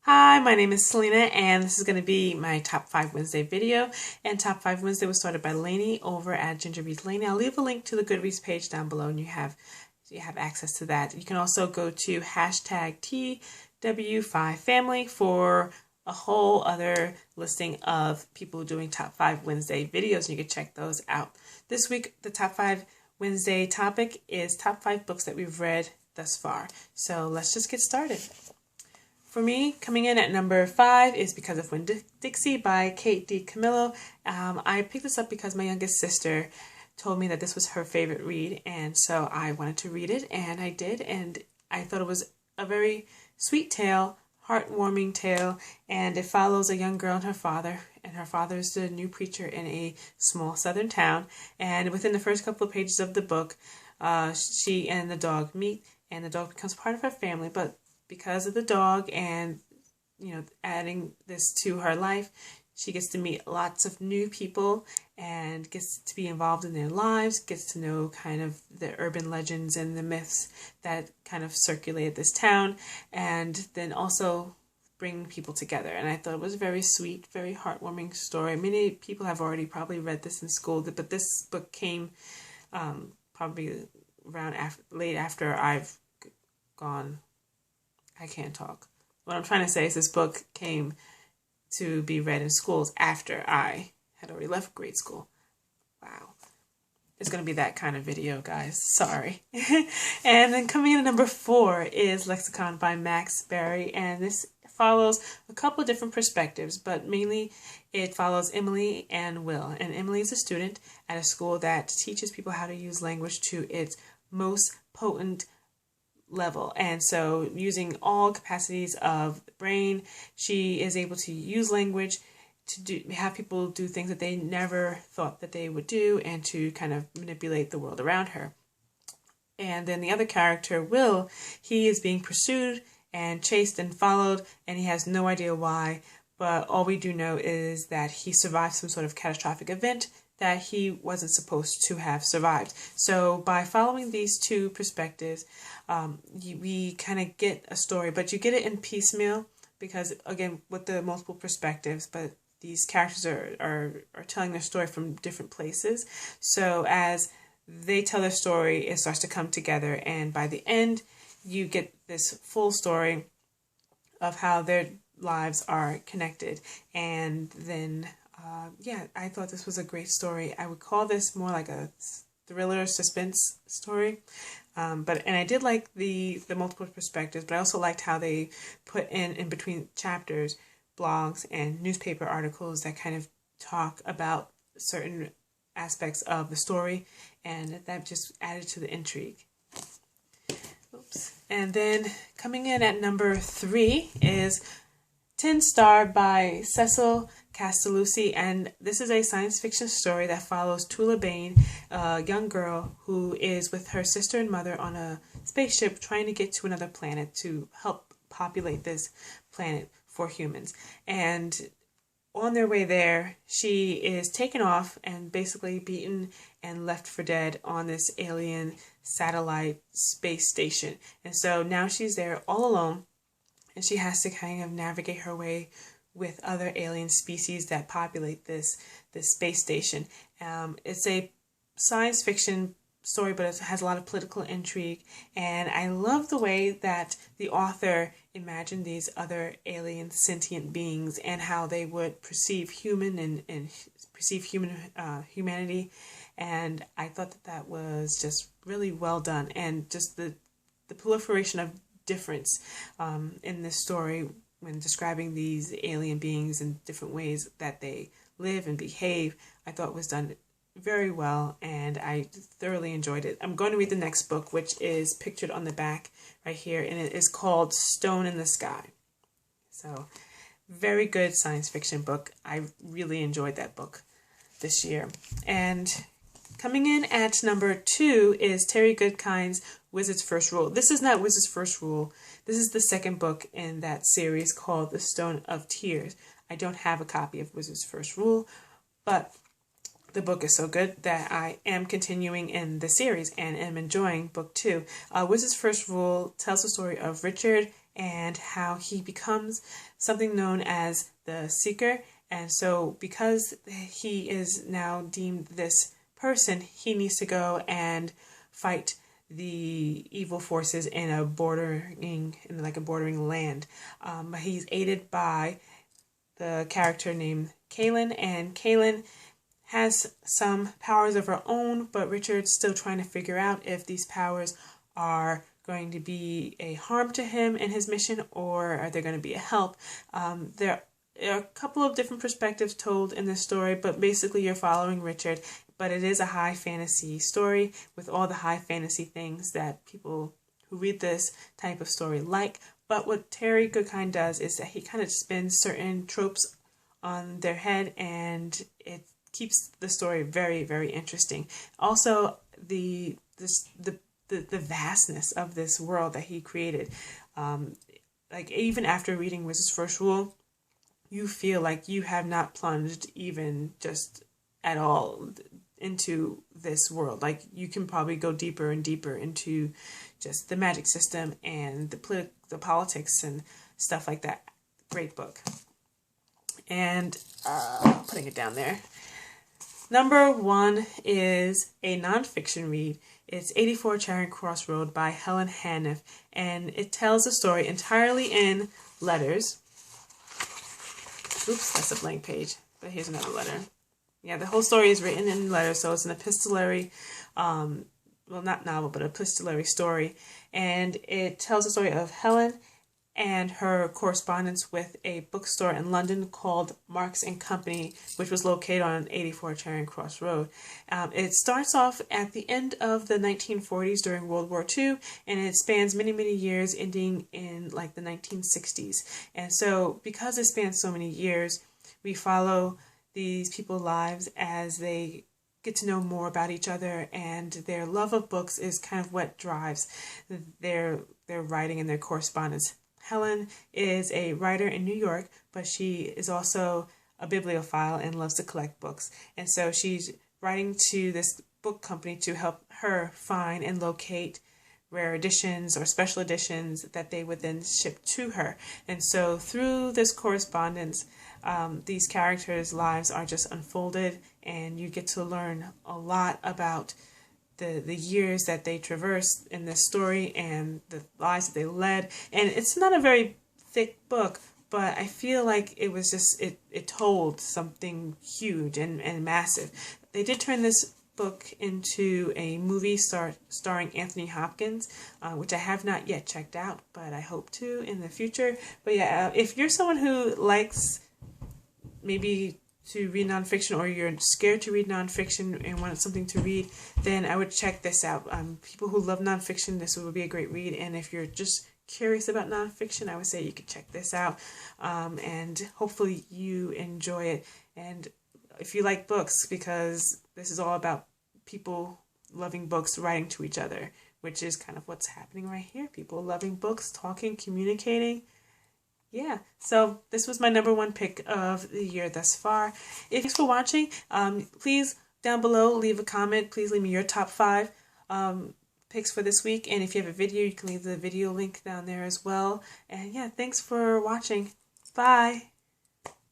Hi, my name is Selena, and this is going to be my Top 5 Wednesday video. And Top 5 Wednesday was started by Lainey over at Ginger Reads Lainey. I'll leave a link to the Goodreads page down below, and you have access to that. You can also go to hashtag TW5Family for a whole other listing of people doing Top 5 Wednesday videos, and you can check those out. This week, the Top 5 Wednesday topic is Top 5 books that we've read thus far. So let's just get started. For me, coming in at number 5 is Because of Winn-Dixie by DiCammillo. I picked this up because my youngest sister told me that this was her favorite read, and so I wanted to read it, and I did, and I thought it was a very sweet tale, heartwarming tale, and it follows a young girl and her father, and her father is the new preacher in a small southern town, and within the first couple of pages of the book, she and the dog meet, and the dog becomes part of her family, but because of the dog and, adding this to her life, she gets to meet lots of new people and gets to be involved in their lives, gets to know kind of the urban legends and the myths that kind of circulated this town, and then also bring people together. And I thought it was a very sweet, very heartwarming story. Many people have already probably read this in school, but this book came probably around late after I've gone. I can't talk. What I'm trying to say is this book came to be read in schools after I had already left grade school. Wow. It's going to be that kind of video, guys. Sorry. And then coming in at number 4 is Lexicon by Max Barry. And this follows a couple of different perspectives, but mainly it follows Emily and Will. And Emily is a student at a school that teaches people how to use language to its most potent level, and so using all capacities of the brain, she is able to use language to have people do things that they never thought that they would do, and to kind of manipulate the world around her. And then the other character, Will, he is being pursued and chased and followed, and he has no idea why, but all we do know is that he survived some sort of catastrophic event that he wasn't supposed to have survived. So by following these two perspectives, we kind of get a story, but you get it in piecemeal because, again, with the multiple perspectives, but these characters are telling their story from different places. So as they tell their story, it starts to come together, and by the end, you get this full story of how their lives are connected. And then I thought this was a great story. I would call this more like a thriller suspense story. And I did like the multiple perspectives, but I also liked how they put in between chapters blogs and newspaper articles that kind of talk about certain aspects of the story, and that just added to the intrigue. Oops. And then coming in at number 3 is 10 Star by Cecil, Castellucci, and this is a science fiction story that follows Tula Bain, a young girl who is with her sister and mother on a spaceship trying to get to another planet to help populate this planet for humans. And on their way there, she is taken off and basically beaten and left for dead on this alien satellite space station. And so now she's there all alone, and she has to kind of navigate her way with other alien species that populate this space station. It's a science fiction story, but it has a lot of political intrigue, and I love the way that the author imagined these other alien sentient beings and how they would perceive human and perceive humanity, and I thought that was just really well done, and just the proliferation of difference in this story when describing these alien beings in different ways that they live and behave, I thought was done very well, and I thoroughly enjoyed it. I'm going to read the next book, which is pictured on the back right here, and it is called Stone in the Sky. So, very good science fiction book. I really enjoyed that book this year. And coming in at number 2 is Terry Goodkind's Wizard's First Rule. This is not Wizard's First Rule. This is the second book in that series called The Stone of Tears. I don't have a copy of Wizard's First Rule, but the book is so good that I am continuing in the series and am enjoying book 2. Wizard's First Rule tells the story of Richard and how he becomes something known as the Seeker. And so because he is now deemed this person, he needs to go and fight the evil forces in a bordering land. But he's aided by the character named Kaylin, and Kaylin has some powers of her own, but Richard's still trying to figure out if these powers are going to be a harm to him and his mission, or are they going to be a help. There are a couple of different perspectives told in this story, but basically you're following Richard. But it is a high fantasy story with all the high fantasy things that people who read this type of story like. But what Terry Goodkind does is that he kind of spins certain tropes on their head, and it keeps the story very, very interesting. Also, the vastness of this world that he created. Like even after reading Wizard's First Rule, you feel like you have not plunged even just at all into this world. Like you can probably go deeper and deeper into just the magic system and the politics and stuff like that. Great book. And putting it down there. Number 1 is a nonfiction read. It's 84 Charing Cross Road by Helen Hanif, and it tells a story entirely in letters. Oops, that's a blank page, but here's another letter. Yeah, the whole story is written in letters, so it's an epistolary, well, not novel, but epistolary story. And it tells the story of Helen and her correspondence with a bookstore in London called Marks and Company, which was located on 84 Charing Cross Road. It starts off at the end of the 1940s during World War II, and it spans many, many years, ending in like the 1960s. And so because it spans so many years, we follow these people's lives as they get to know more about each other, and their love of books is kind of what drives their writing and their correspondence. Helen is a writer in New York, but she is also a bibliophile and loves to collect books. And so she's writing to this book company to help her find and locate rare editions or special editions that they would then ship to her. And so through this correspondence, these characters' lives are just unfolded, and you get to learn a lot about the years that they traversed in this story and the lives that they led. And it's not a very thick book, but I feel like it was just, it told something huge and massive. They did turn this book into a movie starring Anthony Hopkins, which I have not yet checked out, but I hope to in the future. But yeah, if you're someone who likes maybe to read nonfiction, or you're scared to read nonfiction and want something to read, then I would check this out. People who love nonfiction, this would be a great read. And if you're just curious about nonfiction, I would say you could check this out. And hopefully you enjoy it. And if you like books, because this is all about people loving books, writing to each other, which is kind of what's happening right here. People loving books, talking, communicating. Yeah, so this was my number 1 pick of the year thus far. Thanks for watching. Please, down below, leave a comment. Please leave me your top 5 picks for this week. And if you have a video, you can leave the video link down there as well. And yeah, thanks for watching. Bye.